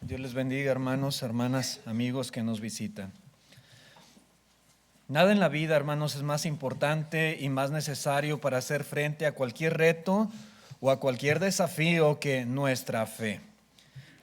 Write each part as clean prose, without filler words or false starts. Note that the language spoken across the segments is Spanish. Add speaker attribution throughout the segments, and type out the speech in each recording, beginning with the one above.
Speaker 1: Dios les bendiga, hermanos, hermanas, amigos que nos visitan. Nada en la vida, hermanos, es más importante y más necesario para hacer frente a cualquier reto o a cualquier desafío que nuestra fe.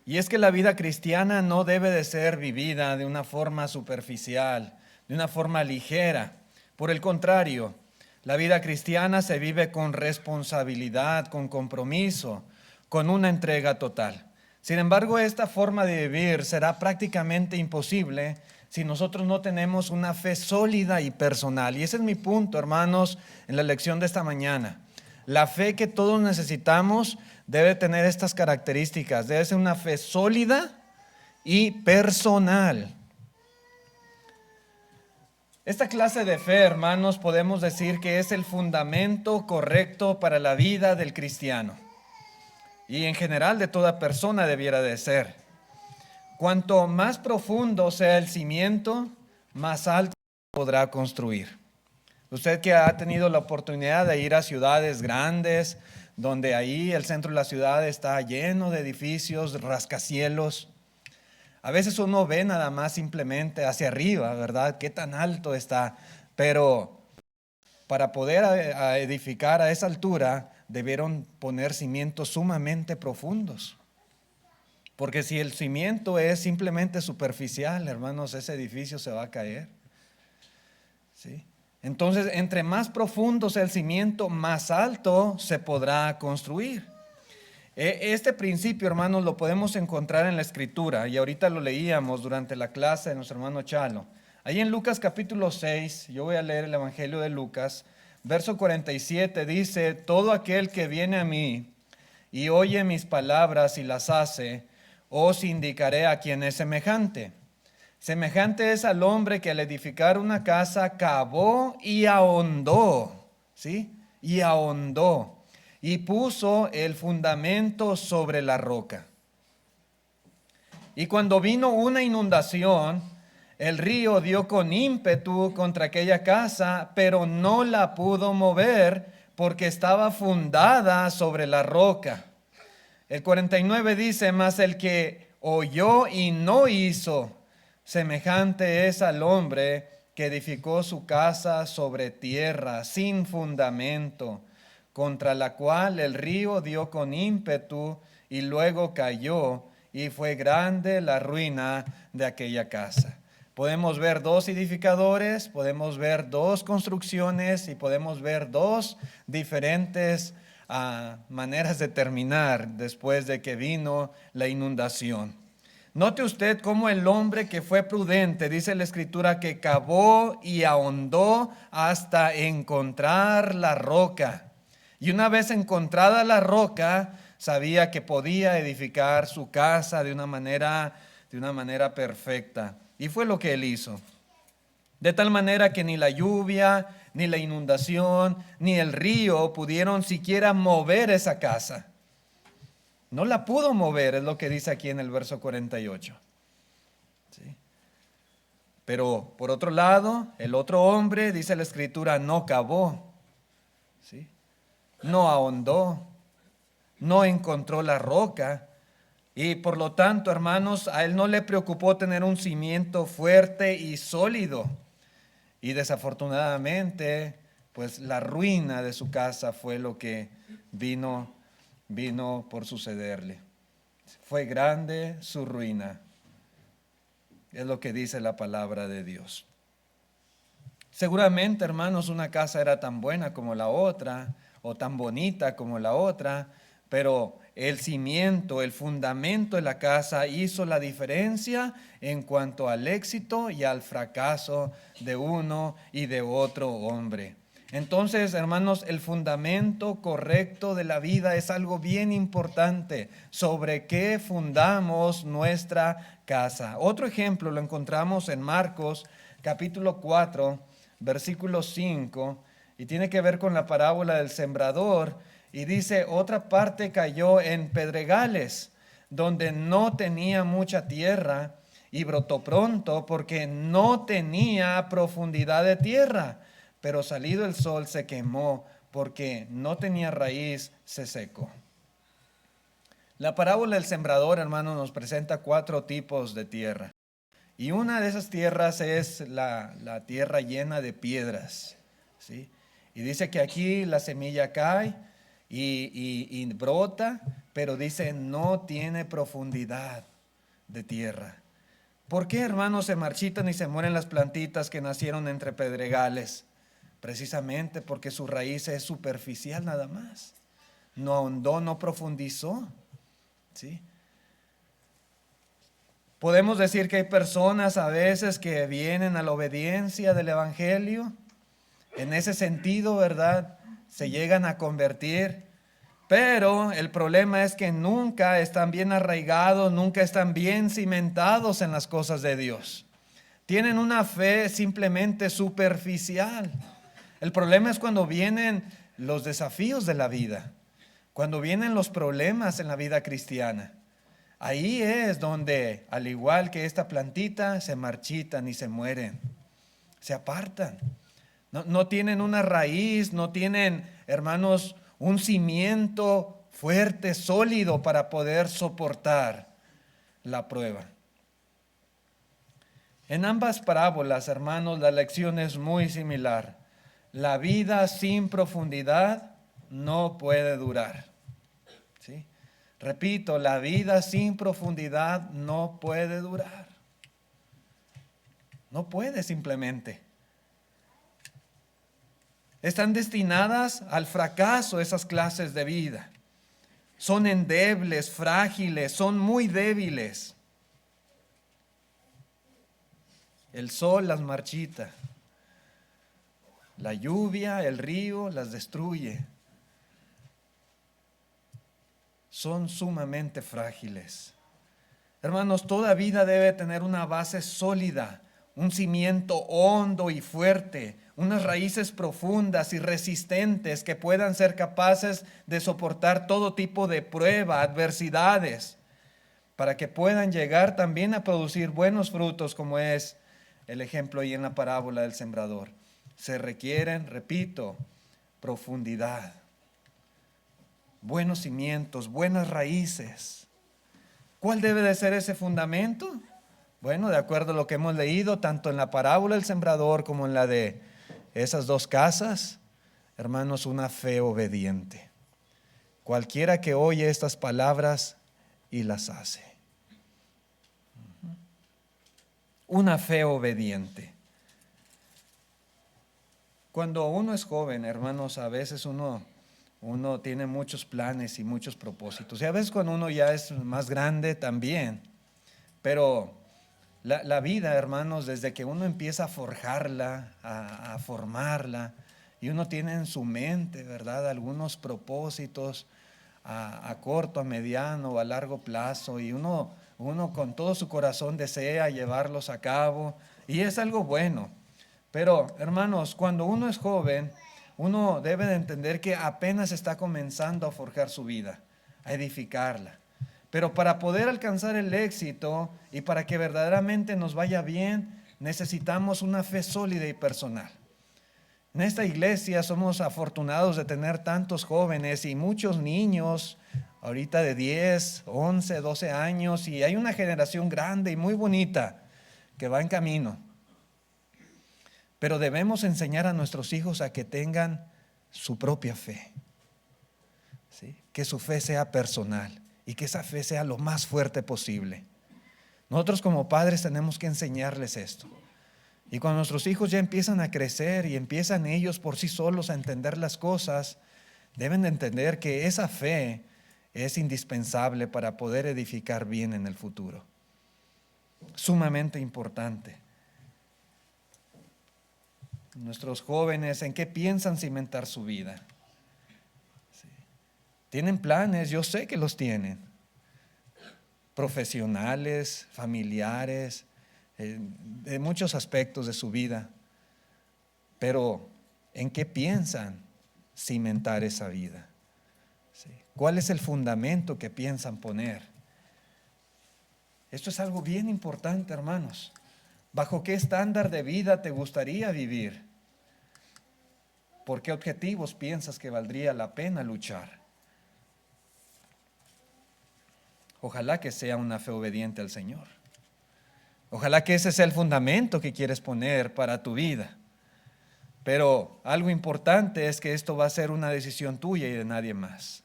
Speaker 1: Y es que la vida cristiana no debe de ser vivida de una forma superficial, de una forma ligera. Por el contrario, la vida cristiana se vive con responsabilidad, con compromiso, con una entrega total. Sin embargo, esta forma de vivir será prácticamente imposible si nosotros no tenemos una fe sólida y personal. Y ese es mi punto, hermanos, en la lección de esta mañana. La fe que todos necesitamos debe tener estas características. Debe ser una fe sólida y personal. Esta clase de fe, hermanos, podemos decir que es el fundamento correcto para la vida del cristiano. Y en general de toda persona debiera de ser. Cuanto más profundo sea el cimiento, más alto podrá construir. Usted que ha tenido la oportunidad de ir a ciudades grandes, donde ahí el centro de la ciudad está lleno de edificios, rascacielos. A veces uno ve nada más simplemente hacia arriba, ¿verdad? Qué tan alto está. Pero para poder edificar a esa altura, debieron poner cimientos sumamente profundos. Porque si el cimiento es simplemente superficial, hermanos, ese edificio se va a caer. ¿Sí? Entonces, entre más profundo sea el cimiento, más alto se podrá construir. Este principio, hermanos, lo podemos encontrar en la Escritura, y ahorita lo leíamos durante la clase de nuestro hermano Chalo. Ahí en Lucas capítulo 6, yo voy a leer el Evangelio de Lucas, verso 47, dice: todo aquel que viene a mí y oye mis palabras y las hace, os indicaré a quién es semejante. Semejante es al hombre que al edificar una casa cavó y ahondó, ¿sí? Y ahondó, y puso el fundamento sobre la roca. Y cuando vino una inundación, el río dio con ímpetu contra aquella casa, pero no la pudo mover porque estaba fundada sobre la roca. El 49 dice: mas el que oyó y no hizo, semejante es al hombre que edificó su casa sobre tierra sin fundamento, contra la cual el río dio con ímpetu y luego cayó, y fue grande la ruina de aquella casa. Podemos ver dos edificadores, podemos ver dos construcciones y podemos ver dos diferentes maneras de terminar después de que vino la inundación. Note usted cómo el hombre que fue prudente, dice la Escritura, que cavó y ahondó hasta encontrar la roca. Y una vez encontrada la roca, sabía que podía edificar su casa de una manera perfecta. Y fue lo que él hizo. De tal manera que ni la lluvia, ni la inundación, ni el río pudieron siquiera mover esa casa. No la pudo mover, es lo que dice aquí en el verso 48. ¿Sí? Pero por otro lado, el otro hombre, dice la Escritura, no cavó, ¿sí? No ahondó, no encontró la roca. Y por lo tanto, hermanos, a él no le preocupó tener un cimiento fuerte y sólido. Y desafortunadamente, pues la ruina de su casa fue lo que vino por sucederle. Fue grande su ruina. Es lo que dice la palabra de Dios. Seguramente, hermanos, una casa era tan buena como la otra, o tan bonita como la otra, pero el cimiento, el fundamento de la casa hizo la diferencia en cuanto al éxito y al fracaso de uno y de otro hombre. Entonces, hermanos, el fundamento correcto de la vida es algo bien importante. ¿Sobre qué fundamos nuestra casa? Otro ejemplo lo encontramos en Marcos capítulo 4, versículo 5, y tiene que ver con la parábola del sembrador. Y dice: otra parte cayó en pedregales, donde no tenía mucha tierra, y brotó pronto porque no tenía profundidad de tierra. Pero salido el sol se quemó, porque no tenía raíz, se secó. La parábola del sembrador, hermano, nos presenta 4 tipos de tierra. Y una de esas tierras es la tierra llena de piedras, ¿sí? Y dice que aquí la semilla cae y brota, pero dice no tiene profundidad de tierra. ¿Por qué, hermanos, se marchitan y se mueren las plantitas que nacieron entre pedregales? Precisamente porque su raíz es superficial nada más. No ahondó, no profundizó, ¿sí? Podemos decir que hay personas a veces que vienen a la obediencia del Evangelio. En ese sentido, ¿verdad? Se llegan a convertir. Pero el problema es que nunca están bien arraigados, nunca están bien cimentados en las cosas de Dios. Tienen una fe simplemente superficial. El problema es cuando vienen los desafíos de la vida, cuando vienen los problemas en la vida cristiana. Ahí es donde, al igual que esta plantita, se marchitan y se mueren, se apartan. No tienen una raíz, no tienen, hermanos, un cimiento fuerte, sólido para poder soportar la prueba. En ambas parábolas, hermanos, la lección es muy similar. La vida sin profundidad no puede durar. ¿Sí? Repito, la vida sin profundidad no puede durar. No puede simplemente. Están destinadas al fracaso esas clases de vida. Son endebles, frágiles, son muy débiles. El sol las marchita. La lluvia, el río las destruye. Son sumamente frágiles. Hermanos, toda vida debe tener una base sólida, un cimiento hondo y fuerte, unas raíces profundas y resistentes que puedan ser capaces de soportar todo tipo de prueba, adversidades, para que puedan llegar también a producir buenos frutos, como es el ejemplo ahí en la parábola del sembrador. Se requieren, repito, profundidad, buenos cimientos, buenas raíces. ¿Cuál debe de ser ese fundamento? Bueno, de acuerdo a lo que hemos leído, tanto en la parábola del sembrador como en la de esas 2 casas, hermanos, una fe obediente. Cualquiera que oye estas palabras y las hace. Una fe obediente. Cuando uno es joven, hermanos, a veces uno tiene muchos planes y muchos propósitos. Y a veces cuando uno ya es más grande también. Pero la vida, hermanos, desde que uno empieza a forjarla, a formarla, y uno tiene en su mente, ¿verdad?, algunos propósitos a corto, a mediano o a largo plazo, y uno con todo su corazón desea llevarlos a cabo, y es algo bueno. Pero, hermanos, cuando uno es joven, uno debe de entender que apenas está comenzando a forjar su vida, a edificarla. Pero para poder alcanzar el éxito y para que verdaderamente nos vaya bien, necesitamos una fe sólida y personal. En esta iglesia somos afortunados de tener tantos jóvenes y muchos niños, ahorita de 10, 11, 12 años, y hay una generación grande y muy bonita que va en camino. Pero debemos enseñar a nuestros hijos a que tengan su propia fe, ¿sí? Que su fe sea personal y que esa fe sea lo más fuerte posible. Nosotros como padres tenemos que enseñarles esto. Y cuando nuestros hijos ya empiezan a crecer y empiezan ellos por sí solos a entender las cosas, deben de entender que esa fe es indispensable para poder edificar bien en el futuro. Sumamente importante. Nuestros jóvenes, ¿en qué piensan cimentar su vida? Sí. Tienen planes, yo sé que los tienen. Profesionales, familiares, de muchos aspectos de su vida. Pero, ¿en qué piensan cimentar esa vida? ¿Sí? ¿Cuál es el fundamento que piensan poner? Esto es algo bien importante, hermanos. ¿Bajo qué estándar de vida te gustaría vivir? ¿Por qué objetivos piensas que valdría la pena luchar? Ojalá que sea una fe obediente al Señor. Ojalá que ese sea el fundamento que quieres poner para tu vida. Pero algo importante es que esto va a ser una decisión tuya y de nadie más.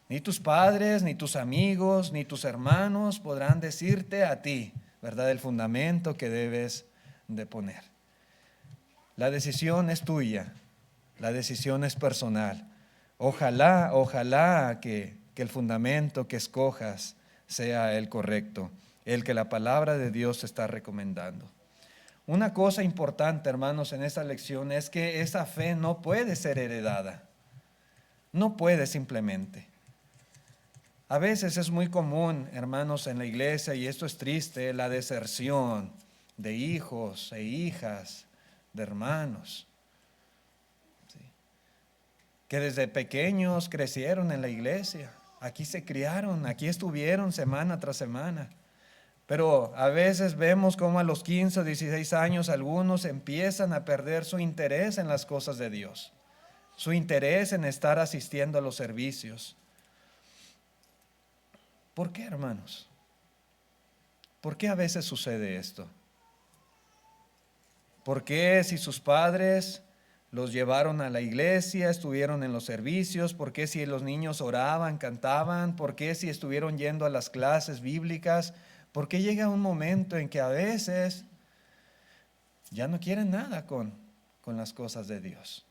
Speaker 1: Ni tus padres, ni tus amigos, ni tus hermanos podrán decirte a ti, ¿verdad?, el fundamento que debes de poner. La decisión es tuya, la decisión es personal. Ojalá que el fundamento que escojas sea el correcto, el que la palabra de Dios está recomendando. Una cosa importante, hermanos, en esta lección es que esa fe no puede ser heredada. No puede simplemente. A veces es muy común, hermanos, en la iglesia, y esto es triste, la deserción de hijos e hijas, de hermanos, ¿sí?, que desde pequeños crecieron en la iglesia. Aquí se criaron, aquí estuvieron semana tras semana. Pero a veces vemos cómo a los 15 o 16 años algunos empiezan a perder su interés en las cosas de Dios, su interés en estar asistiendo a los servicios. ¿Por qué, hermanos? ¿Por qué a veces sucede esto? ¿Por qué si sus padres los llevaron a la iglesia, estuvieron en los servicios? ¿Por qué si los niños oraban, cantaban? ¿Por qué si estuvieron yendo a las clases bíblicas? ¿Por qué llega un momento en que a veces ya no quieren nada con las cosas de Dios?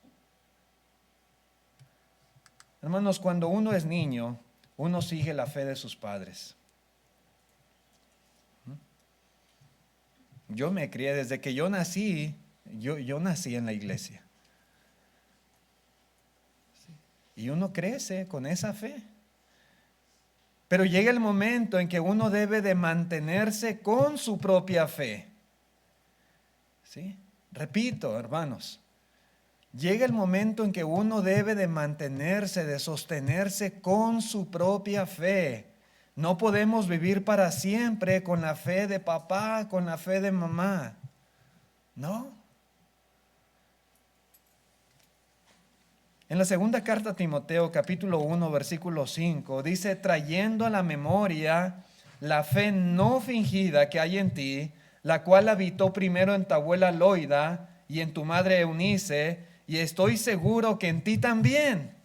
Speaker 1: Hermanos, cuando uno es niño, uno sigue la fe de sus padres. Yo me crié desde que yo nací, yo nací en la iglesia. Y uno crece con esa fe. Pero llega el momento en que uno debe de mantenerse con su propia fe. ¿Sí? Repito, hermanos, llega el momento en que uno debe de mantenerse, de sostenerse con su propia fe. No podemos vivir para siempre con la fe de papá, con la fe de mamá. No. En la segunda carta a Timoteo, capítulo 1, versículo 5, dice: trayendo a la memoria la fe no fingida que hay en ti, la cual habitó primero en tu abuela Loida y en tu madre Eunice, y estoy seguro que en ti también.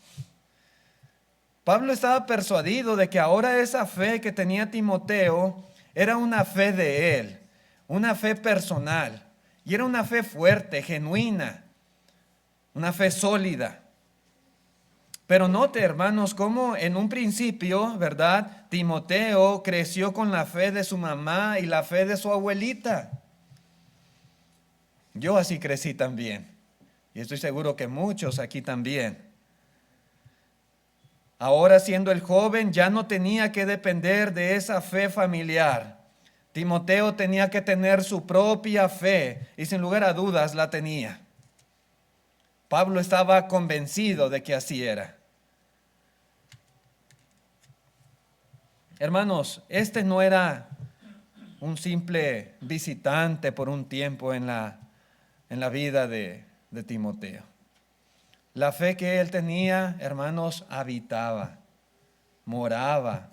Speaker 1: Pablo estaba persuadido de que ahora esa fe que tenía Timoteo era una fe de él, una fe personal, y era una fe fuerte, genuina, una fe sólida. Pero note, hermanos, cómo en un principio, ¿verdad?, Timoteo creció con la fe de su mamá y la fe de su abuelita. Yo así crecí también, y estoy seguro que muchos aquí también. Ahora, siendo el joven, ya no tenía que depender de esa fe familiar. Timoteo tenía que tener su propia fe, y sin lugar a dudas la tenía. Pablo estaba convencido de que así era. Hermanos, este no era un simple visitante por un tiempo en la vida de Timoteo. La fe que él tenía, hermanos, habitaba, moraba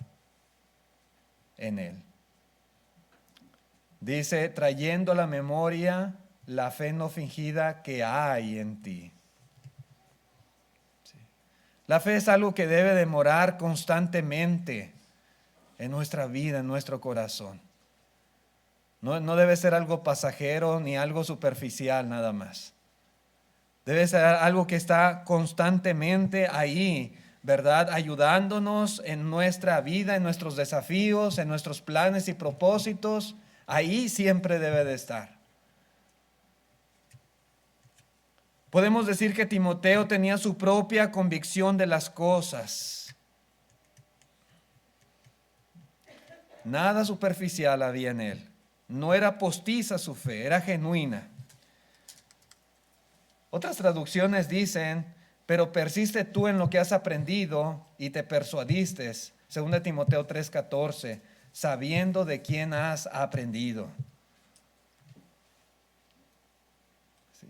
Speaker 1: en él. Dice: trayendo a la memoria la fe no fingida que hay en ti. Sí. La fe es algo que debe de morar constantemente en nuestra vida, en nuestro corazón. No debe ser algo pasajero ni algo superficial nada más. Debe ser algo que está constantemente ahí, ¿verdad?, ayudándonos en nuestra vida, en nuestros desafíos, en nuestros planes y propósitos. Ahí siempre debe de estar. Podemos decir que Timoteo tenía su propia convicción de las cosas. Nada superficial había en él. No era postiza su fe, era genuina. Otras traducciones dicen: pero persiste tú en lo que has aprendido y te persuadiste, 2 Timoteo 3:14, sabiendo de quién has aprendido. Sí.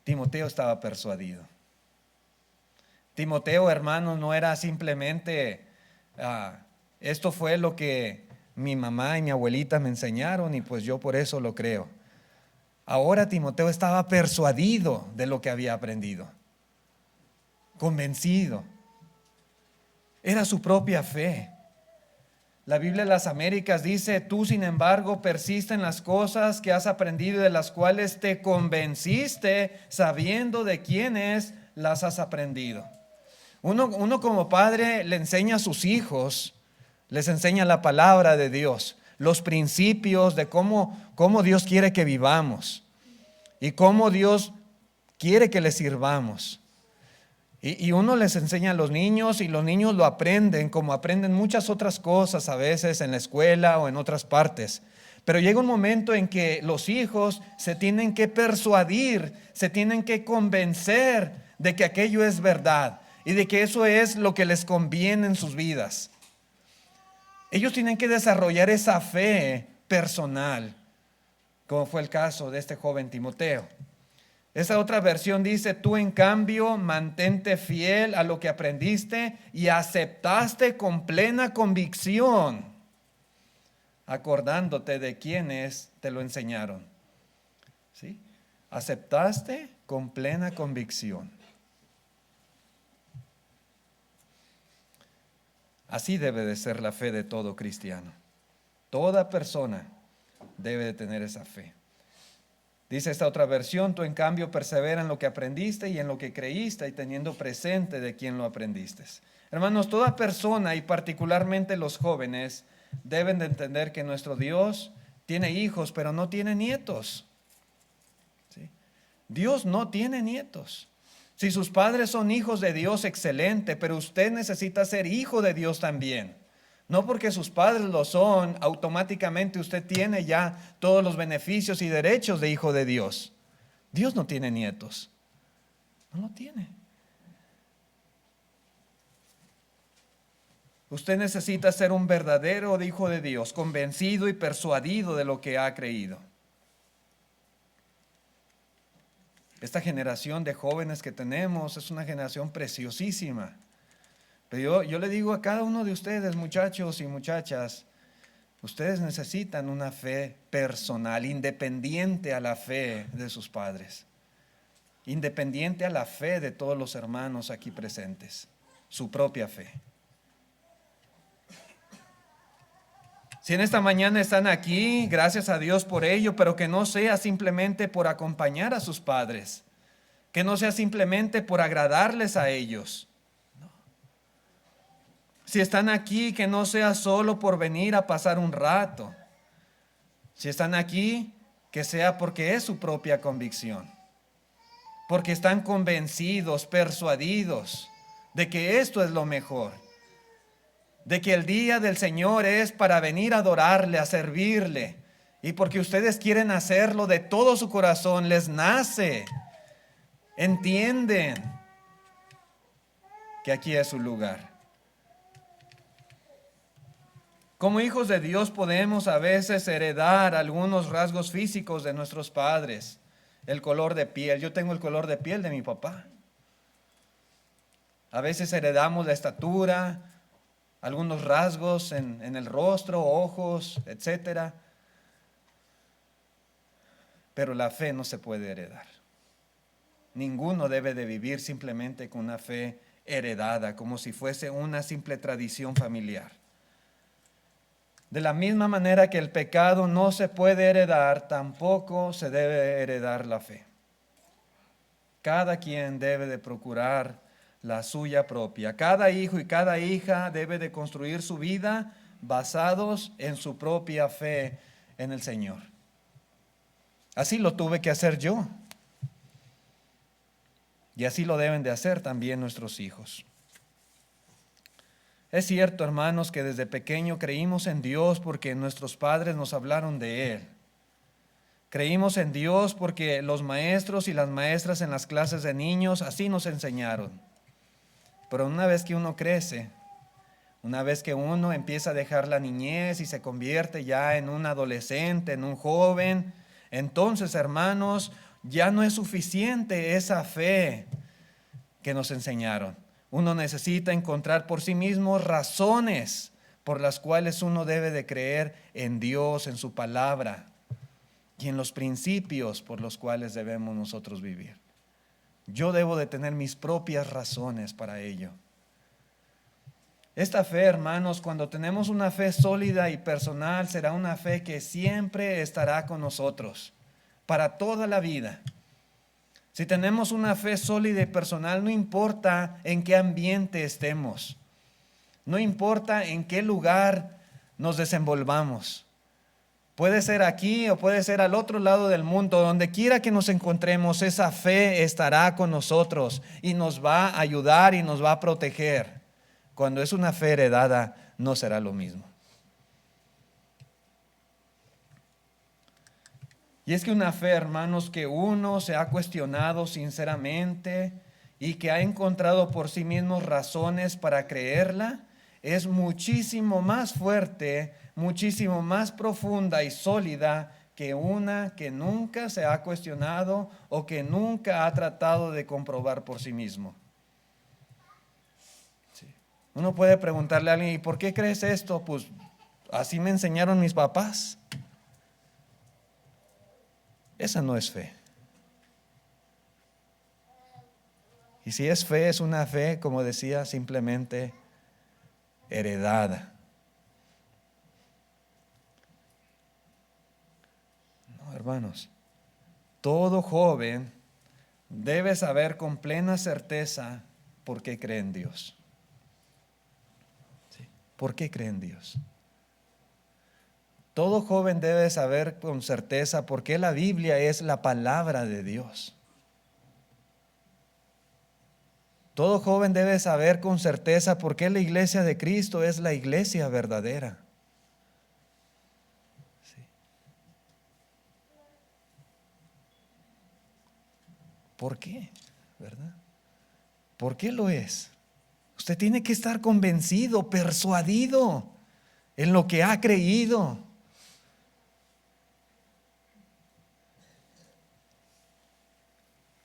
Speaker 1: Timoteo estaba persuadido. Timoteo, hermano, no era simplemente Esto fue lo que mi mamá y mi abuelita me enseñaron y pues yo por eso lo creo. Ahora Timoteo estaba persuadido de lo que había aprendido, convencido. Era su propia fe. La Biblia de las Américas dice: tú sin embargo persiste en las cosas que has aprendido y de las cuales te convenciste, sabiendo de quiénes las has aprendido. Uno como padre le enseña a sus hijos, les enseña la palabra de Dios, los principios de cómo Dios quiere que vivamos y cómo Dios quiere que le sirvamos. Y uno les enseña a los niños y los niños lo aprenden como aprenden muchas otras cosas a veces en la escuela o en otras partes. Pero llega un momento en que los hijos se tienen que persuadir, se tienen que convencer de que aquello es verdad y de que eso es lo que les conviene en sus vidas. Ellos tienen que desarrollar esa fe personal, como fue el caso de este joven Timoteo. Esa otra versión dice: tú en cambio mantente fiel a lo que aprendiste y aceptaste con plena convicción, acordándote de quienes te lo enseñaron. ¿Sí? Aceptaste con plena convicción. Así debe de ser la fe de todo cristiano. Toda persona debe de tener esa fe. Dice esta otra versión: tú en cambio persevera en lo que aprendiste y en lo que creíste, y teniendo presente de quién lo aprendiste. Hermanos, toda persona y particularmente los jóvenes deben de entender que nuestro Dios tiene hijos, pero no tiene nietos. ¿Sí? Dios no tiene nietos. Si sus padres son hijos de Dios, excelente, pero usted necesita ser hijo de Dios también. No porque sus padres lo son, automáticamente usted tiene ya todos los beneficios y derechos de hijo de Dios. Dios no tiene nietos. No lo tiene. Usted necesita ser un verdadero hijo de Dios, convencido y persuadido de lo que ha creído. Esta generación de jóvenes que tenemos es una generación preciosísima. Pero yo le digo a cada uno de ustedes, muchachos y muchachas, ustedes necesitan una fe personal, independiente a la fe de sus padres, independiente a la fe de todos los hermanos aquí presentes, su propia fe. Si en esta mañana están aquí, gracias a Dios por ello, pero que no sea simplemente por acompañar a sus padres, que no sea simplemente por agradarles a ellos. Si están aquí, que no sea solo por venir a pasar un rato. Si están aquí, que sea porque es su propia convicción. Porque están convencidos, persuadidos de que esto es lo mejor. De que el día del Señor es para venir a adorarle, a servirle. Y porque ustedes quieren hacerlo de todo su corazón, les nace. Entienden que aquí es su lugar. Como hijos de Dios podemos a veces heredar algunos rasgos físicos de nuestros padres. El color de piel. Yo tengo el color de piel de mi papá. A veces heredamos la estatura, algunos rasgos en el rostro, ojos, etc. Pero la fe no se puede heredar. Ninguno debe de vivir simplemente con una fe heredada, como si fuese una simple tradición familiar. De la misma manera que el pecado no se puede heredar, tampoco se debe heredar la fe. Cada quien debe de procurar la suya propia. Cada hijo y cada hija debe de construir su vida basados en su propia fe en el Señor. Así lo tuve que hacer yo. Y así lo deben de hacer también nuestros hijos. Es cierto, hermanos, que desde pequeño creímos en Dios porque nuestros padres nos hablaron de Él. Creímos en Dios porque los maestros y las maestras en las clases de niños así nos enseñaron. Pero una vez que uno crece, una vez que uno empieza a dejar la niñez y se convierte ya en un adolescente, en un joven, entonces, hermanos, ya no es suficiente esa fe que nos enseñaron. Uno necesita encontrar por sí mismo razones por las cuales uno debe de creer en Dios, en su palabra y en los principios por los cuales debemos nosotros vivir. Yo debo de tener mis propias razones para ello. Esta fe, hermanos, cuando tenemos una fe sólida y personal, será una fe que siempre estará con nosotros, para toda la vida. Si tenemos una fe sólida y personal, no importa en qué ambiente estemos, no importa en qué lugar nos desenvolvamos. Puede ser aquí o puede ser al otro lado del mundo, donde quiera que nos encontremos, esa fe estará con nosotros y nos va a ayudar y nos va a proteger. Cuando es una fe heredada, no será lo mismo. Y es que una fe, hermanos, que uno se ha cuestionado sinceramente y que ha encontrado por sí mismo razones para creerla, es muchísimo más fuerte, muchísimo más profunda y sólida que una que nunca se ha cuestionado o que nunca ha tratado de comprobar por sí mismo. Sí. Uno puede preguntarle a alguien, ¿y por qué crees esto? Pues así me enseñaron mis papás. Esa no es fe. Y si es fe, es una fe, como decía, simplemente heredada. No, hermanos, todo joven debe saber con plena certeza por qué cree en Dios. ¿Sí? ¿Por qué cree en Dios? Todo joven debe saber con certeza por qué la Biblia es la palabra de Dios. Todo joven debe saber con certeza por qué la iglesia de Cristo es la iglesia verdadera. Sí. ¿Por qué? ¿Verdad? ¿Por qué lo es? Usted tiene que estar convencido, persuadido en lo que ha creído.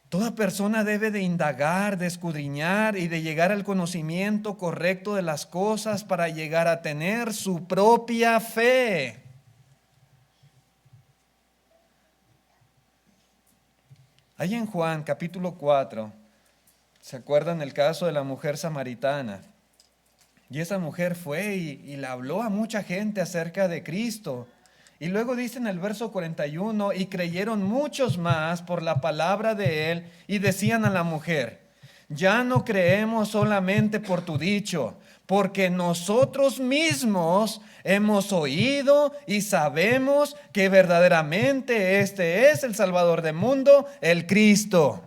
Speaker 1: Toda persona debe de indagar, de escudriñar y de llegar al conocimiento correcto de las cosas para llegar a tener su propia fe. Ahí en Juan capítulo 4, ¿se acuerdan el caso de la mujer samaritana? Y esa mujer fue y le habló a mucha gente acerca de Cristo. Y luego dice en el verso 41, y creyeron muchos más por la palabra de él, y decían a la mujer, ya no creemos solamente por tu dicho, porque nosotros mismos hemos oído y sabemos que verdaderamente este es el Salvador del mundo, el Cristo.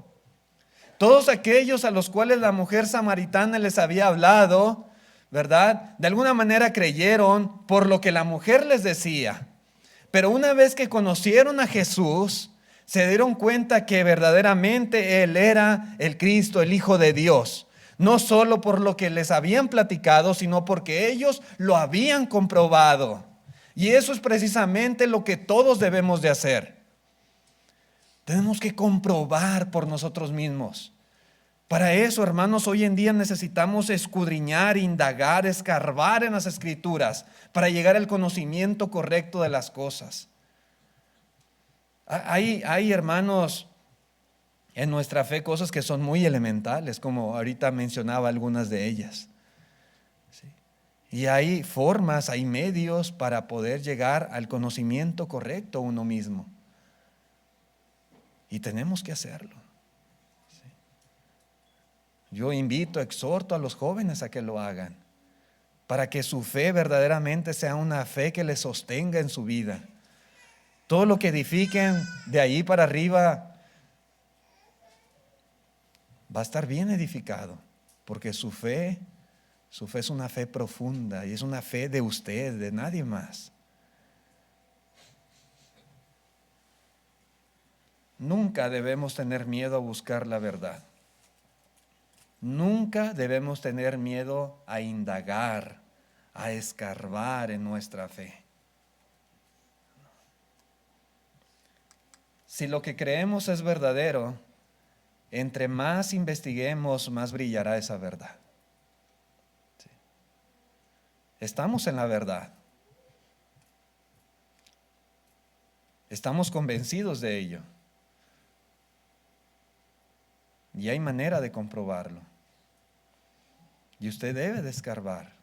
Speaker 1: Todos aquellos a los cuales la mujer samaritana les había hablado, ¿verdad? De alguna manera creyeron por lo que la mujer les decía. Pero una vez que conocieron a Jesús, se dieron cuenta que verdaderamente Él era el Cristo, el Hijo de Dios. No solo por lo que les habían platicado, sino porque ellos lo habían comprobado. Y eso es precisamente lo que todos debemos de hacer. Tenemos que comprobar por nosotros mismos. Para eso, hermanos, hoy en día necesitamos escudriñar, indagar, escarbar en las Escrituras para llegar al conocimiento correcto de las cosas. Hay, hermanos, en nuestra fe cosas que son muy elementales, como ahorita mencionaba algunas de ellas. ¿Sí? Y hay formas, hay medios para poder llegar al conocimiento correcto uno mismo. Y tenemos que hacerlo. Yo invito, exhorto a los jóvenes a que lo hagan, para que su fe verdaderamente sea una fe que les sostenga en su vida. Todo lo que edifiquen de ahí para arriba va a estar bien edificado, porque su fe es una fe profunda y es una fe de usted, de nadie más. Nunca debemos tener miedo a buscar la verdad. Nunca debemos tener miedo a indagar, a escarbar en nuestra fe. Si lo que creemos es verdadero, entre más investiguemos, más brillará esa verdad. Estamos en la verdad. Estamos convencidos de ello. Y hay manera de comprobarlo. Y usted debe de escarbar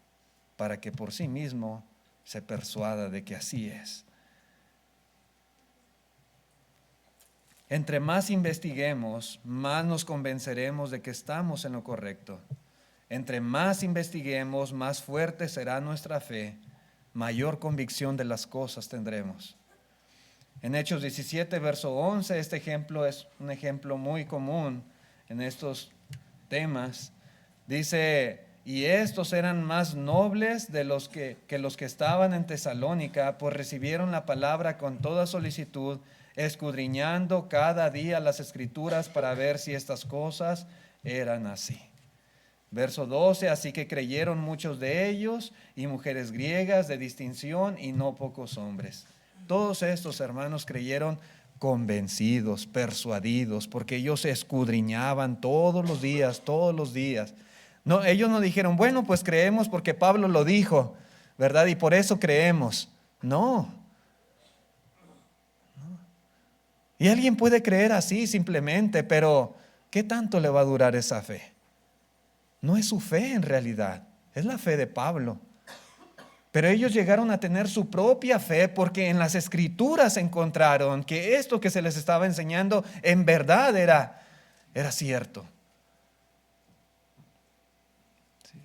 Speaker 1: para que por sí mismo se persuada de que así es. Entre más investiguemos, más nos convenceremos de que estamos en lo correcto. Entre más investiguemos, más fuerte será nuestra fe, mayor convicción de las cosas tendremos. En Hechos 17, verso 11, este ejemplo es un ejemplo muy común en estos temas. Dice: y estos eran más nobles de los que los que estaban en Tesalónica, pues recibieron la palabra con toda solicitud, escudriñando cada día las Escrituras para ver si estas cosas eran así. Verso 12, así que creyeron muchos de ellos, y mujeres griegas de distinción, y no pocos hombres. Todos estos hermanos creyeron convencidos, persuadidos, porque ellos escudriñaban todos los días. No, ellos no dijeron, bueno, pues creemos porque Pablo lo dijo, ¿verdad? Y por eso creemos. No. Y alguien puede creer así simplemente, pero ¿qué tanto le va a durar esa fe? No es su fe en realidad, es la fe de Pablo. Pero ellos llegaron a tener su propia fe porque en las Escrituras encontraron que esto que se les estaba enseñando en verdad era cierto. Sí.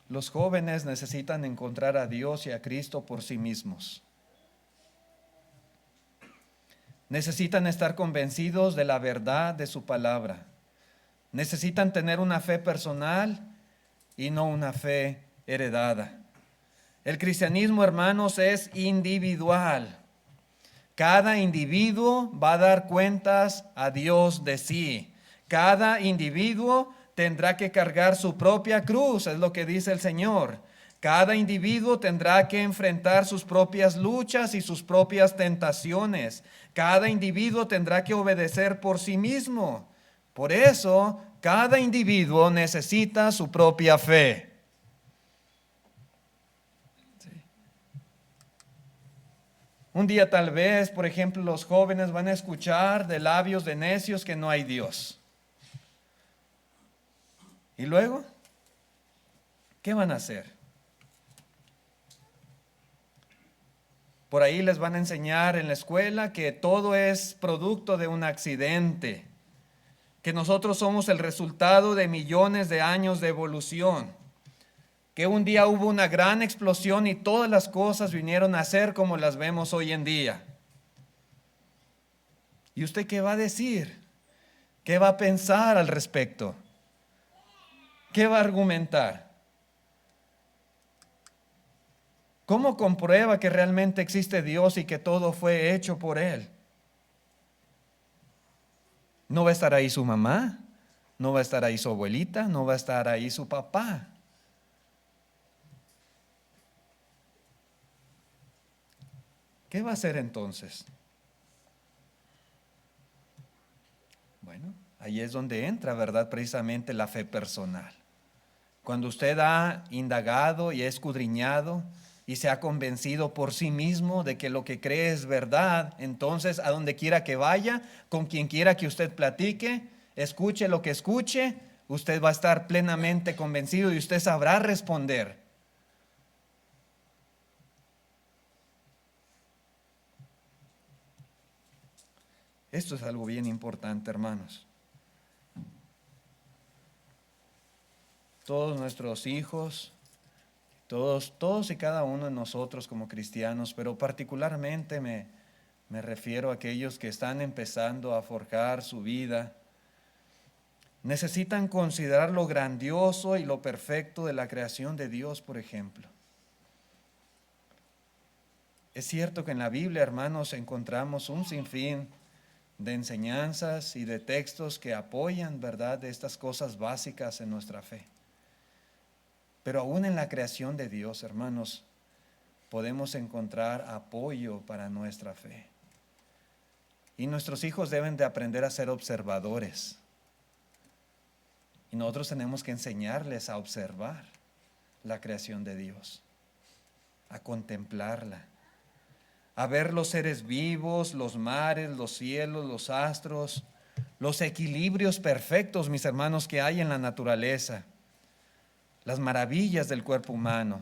Speaker 1: Los jóvenes necesitan encontrar a Dios y a Cristo por sí mismos. Necesitan estar convencidos de la verdad de su palabra. Necesitan tener una fe personal y no una fe heredada. El cristianismo, hermanos, es individual. Cada individuo va a dar cuentas a Dios de sí. Cada individuo tendrá que cargar su propia cruz, es lo que dice el Señor. Cada individuo tendrá que enfrentar sus propias luchas y sus propias tentaciones. Cada individuo tendrá que obedecer por sí mismo. Por eso, cada individuo necesita su propia fe. Sí. Un día tal vez, por ejemplo, los jóvenes van a escuchar de labios de necios que no hay Dios. ¿Y luego? ¿Qué van a hacer? Por ahí les van a enseñar en la escuela que todo es producto de un accidente, que nosotros somos el resultado de millones de años de evolución, que un día hubo una gran explosión y todas las cosas vinieron a ser como las vemos hoy en día. ¿Y usted qué va a decir? ¿Qué va a pensar al respecto? ¿Qué va a argumentar? ¿Cómo comprueba que realmente existe Dios y que todo fue hecho por Él? No va a estar ahí su mamá, no va a estar ahí su abuelita, no va a estar ahí su papá. ¿Qué va a hacer entonces? Bueno, ahí es donde entra, ¿verdad? Precisamente la fe personal. Cuando usted ha indagado y ha escudriñado y se ha convencido por sí mismo de que lo que cree es verdad, entonces a donde quiera que vaya, con quien quiera que usted platique, escuche lo que escuche, usted va a estar plenamente convencido y usted sabrá responder. Esto es algo bien importante, hermanos. Todos nuestros hijos, todos y cada uno de nosotros como cristianos, pero particularmente me refiero a aquellos que están empezando a forjar su vida, necesitan considerar lo grandioso y lo perfecto de la creación de Dios, por ejemplo. Es cierto que en la Biblia, hermanos, encontramos un sinfín de enseñanzas y de textos que apoyan, ¿verdad?, de estas cosas básicas en nuestra fe. Pero aún en la creación de Dios, hermanos, podemos encontrar apoyo para nuestra fe. Y nuestros hijos deben de aprender a ser observadores. Y nosotros tenemos que enseñarles a observar la creación de Dios, a contemplarla, a ver los seres vivos, los mares, los cielos, los astros, los equilibrios perfectos, mis hermanos, que hay en la naturaleza, las maravillas del cuerpo humano.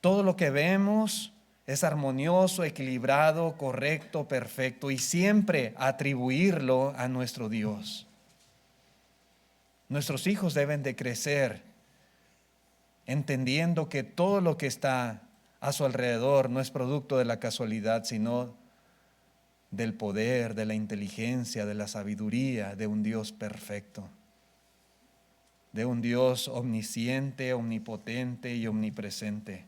Speaker 1: Todo lo que vemos es armonioso, equilibrado, correcto, perfecto, y siempre atribuirlo a nuestro Dios. Nuestros hijos deben de crecer entendiendo que todo lo que está a su alrededor no es producto de la casualidad, sino del poder, de la inteligencia, de la sabiduría de un Dios perfecto, de un Dios omnisciente, omnipotente y omnipresente.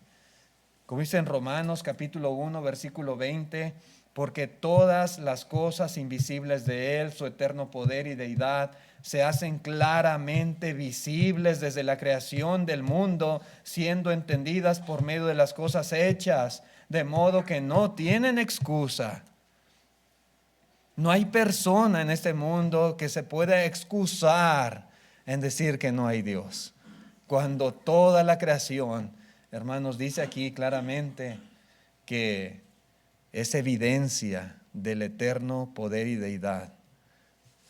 Speaker 1: Como dice en Romanos capítulo 1, versículo 20, porque todas las cosas invisibles de Él, su eterno poder y deidad, se hacen claramente visibles desde la creación del mundo, siendo entendidas por medio de las cosas hechas, de modo que no tienen excusa. No hay persona en este mundo que se pueda excusar en decir que no hay Dios, cuando toda la creación, hermanos, dice aquí claramente que es evidencia del eterno poder y deidad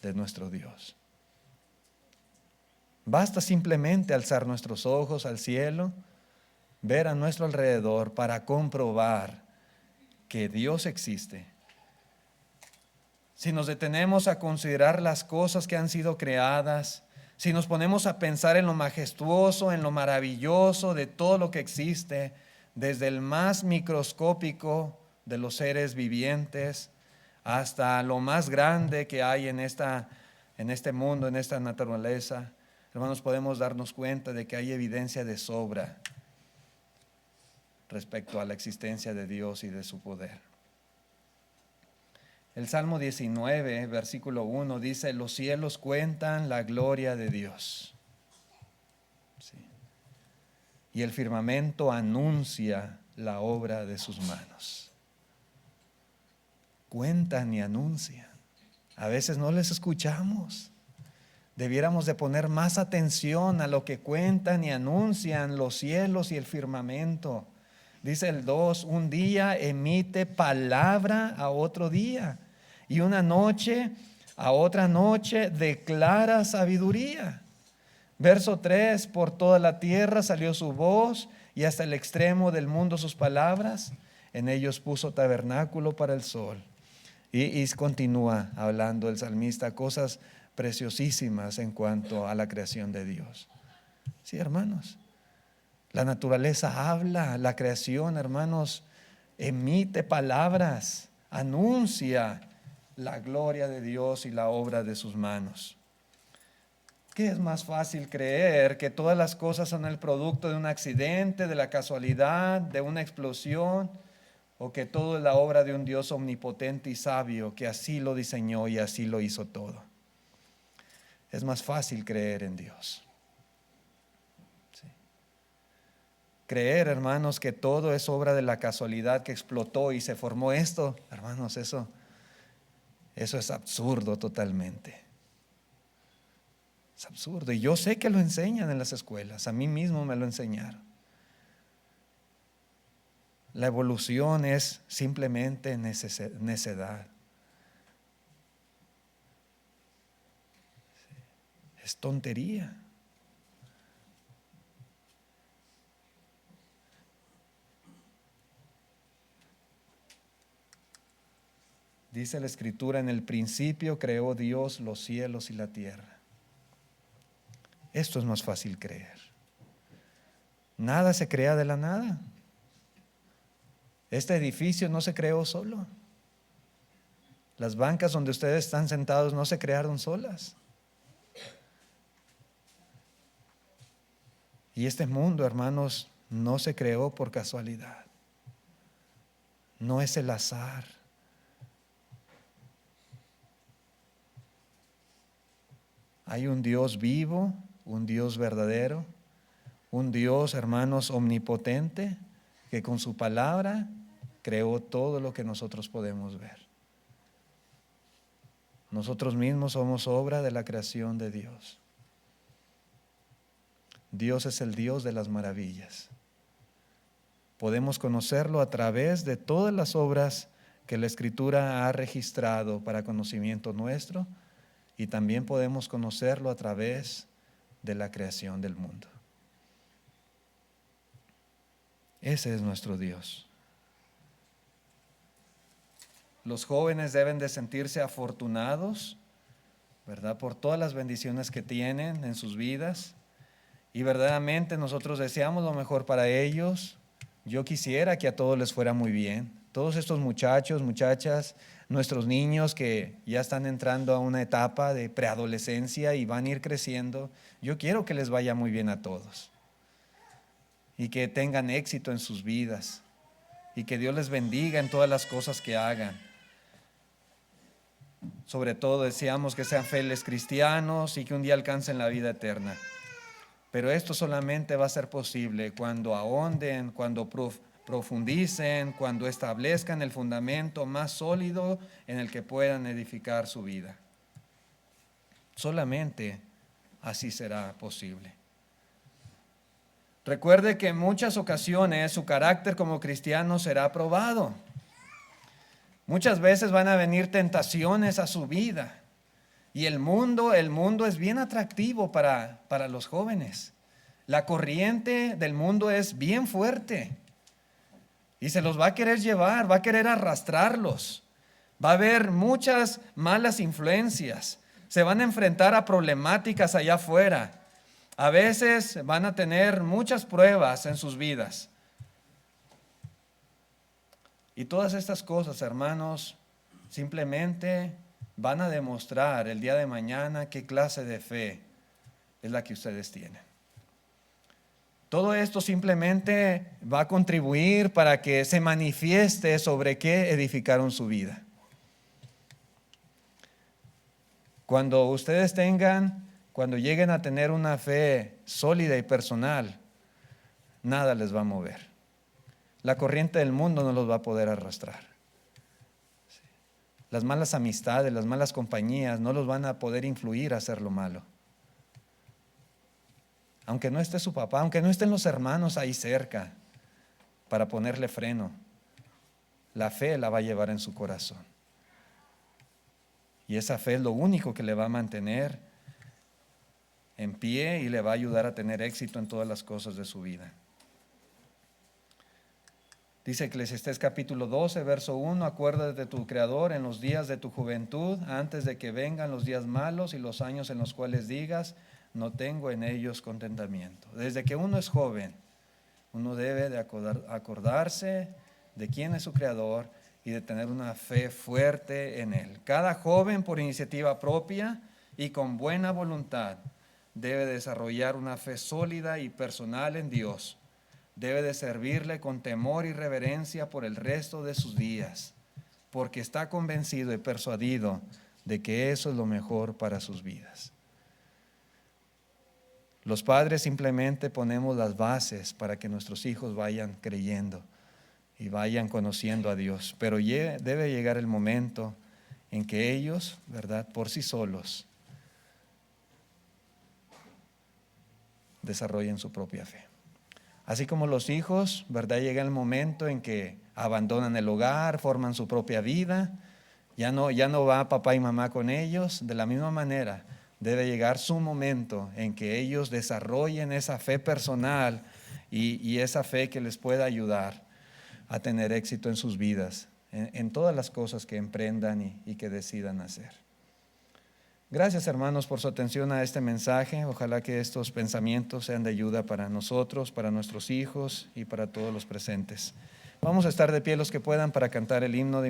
Speaker 1: de nuestro Dios. Basta simplemente alzar nuestros ojos al cielo, ver a nuestro alrededor para comprobar que Dios existe. Si nos detenemos a considerar las cosas que han sido creadas, si nos ponemos a pensar en lo majestuoso, en lo maravilloso de todo lo que existe, desde el más microscópico de los seres vivientes hasta lo más grande que hay en este mundo, en esta naturaleza, hermanos, podemos darnos cuenta de que hay evidencia de sobra respecto a la existencia de Dios y de su poder. El Salmo 19, versículo 1 dice: los cielos cuentan la gloria de Dios. Sí. Y el firmamento anuncia la obra de sus manos. Cuentan y anuncian. A veces no les escuchamos. Debiéramos de poner más atención a lo que cuentan y anuncian los cielos y el firmamento. Dice el 2, un día emite palabra a otro día, y una noche a otra noche declara sabiduría. Verso 3, por toda la tierra salió su voz, y hasta el extremo del mundo sus palabras. En ellos puso tabernáculo para el sol. Y continúa hablando el salmista cosas preciosísimas en cuanto a la creación de Dios. Sí, hermanos. La naturaleza habla, la creación, hermanos, emite palabras, anuncia la gloria de Dios y la obra de sus manos. ¿Qué es más fácil creer? ¿Que todas las cosas son el producto de un accidente, de la casualidad, de una explosión? ¿O que todo es la obra de un Dios omnipotente y sabio que así lo diseñó y así lo hizo todo? Es más fácil creer en Dios. Creer, hermanos, que todo es obra de la casualidad, que explotó y se formó esto, hermanos, eso es absurdo totalmente. Es absurdo. Y yo sé que lo enseñan en las escuelas, a mí mismo me lo enseñaron. La evolución es simplemente necedad. Es tontería. Dice la Escritura, en el principio creó Dios los cielos y la tierra. Esto es más fácil creer. Nada se crea de la nada. Este edificio no se creó solo. Las bancas donde ustedes están sentados no se crearon solas. Y este mundo, hermanos, no se creó por casualidad. No es el azar. Hay un Dios vivo, un Dios verdadero, un Dios, hermanos, omnipotente, que con su palabra creó todo lo que nosotros podemos ver. Nosotros mismos somos obra de la creación de Dios. Dios es el Dios de las maravillas. Podemos conocerlo a través de todas las obras que la Escritura ha registrado para conocimiento nuestro, y también podemos conocerlo a través de la creación del mundo. Ese es nuestro Dios. Los jóvenes deben de sentirse afortunados, ¿verdad?, por todas las bendiciones que tienen en sus vidas, y verdaderamente nosotros deseamos lo mejor para ellos. Yo quisiera que a todos les fuera muy bien. Todos estos muchachos, muchachas, nuestros niños que ya están entrando a una etapa de preadolescencia y van a ir creciendo, yo quiero que les vaya muy bien a todos y que tengan éxito en sus vidas y que Dios les bendiga en todas las cosas que hagan. Sobre todo deseamos que sean fieles cristianos y que un día alcancen la vida eterna. Pero esto solamente va a ser posible cuando ahonden, cuando profundicen, cuando establezcan el fundamento más sólido en el que puedan edificar su vida. Solamente así será posible. Recuerde que en muchas ocasiones su carácter como cristiano será probado. Muchas veces van a venir tentaciones a su vida. Y el mundo es bien atractivo para los jóvenes. La corriente del mundo es bien fuerte. Y se los va a querer llevar, va a querer arrastrarlos. Va a haber muchas malas influencias. Se van a enfrentar a problemáticas allá afuera. A veces van a tener muchas pruebas en sus vidas. Y todas estas cosas, hermanos, simplemente van a demostrar el día de mañana qué clase de fe es la que ustedes tienen. Todo esto simplemente va a contribuir para que se manifieste sobre qué edificaron su vida. Cuando lleguen a tener una fe sólida y personal, nada les va a mover. La corriente del mundo no los va a poder arrastrar. Las malas amistades, las malas compañías no los van a poder influir a hacer lo malo. Aunque no esté su papá, aunque no estén los hermanos ahí cerca para ponerle freno, la fe la va a llevar en su corazón. Y esa fe es lo único que le va a mantener en pie y le va a ayudar a tener éxito en todas las cosas de su vida. Dice Eclesiastés capítulo 12, verso 1, acuérdate de tu Creador en los días de tu juventud, antes de que vengan los días malos y los años en los cuales digas, no tengo en ellos contentamiento. Desde que uno es joven, uno debe de acordarse de quién es su Creador y de tener una fe fuerte en Él. Cada joven, por iniciativa propia y con buena voluntad, debe desarrollar una fe sólida y personal en Dios. Debe de servirle con temor y reverencia por el resto de sus días, porque está convencido y persuadido de que eso es lo mejor para sus vidas. Los padres simplemente ponemos las bases para que nuestros hijos vayan creyendo y vayan conociendo a Dios, pero debe llegar el momento en que ellos, ¿verdad?, por sí solos desarrollen su propia fe. Así como los hijos, ¿verdad?, llega el momento en que abandonan el hogar, forman su propia vida, ya no va papá y mamá con ellos. De la misma manera, debe llegar su momento en que ellos desarrollen esa fe personal y esa fe que les pueda ayudar a tener éxito en sus vidas, en todas las cosas que emprendan y que decidan hacer. Gracias, hermanos, por su atención a este mensaje. Ojalá que estos pensamientos sean de ayuda para nosotros, para nuestros hijos y para todos los presentes. Vamos a estar de pie los que puedan para cantar el himno de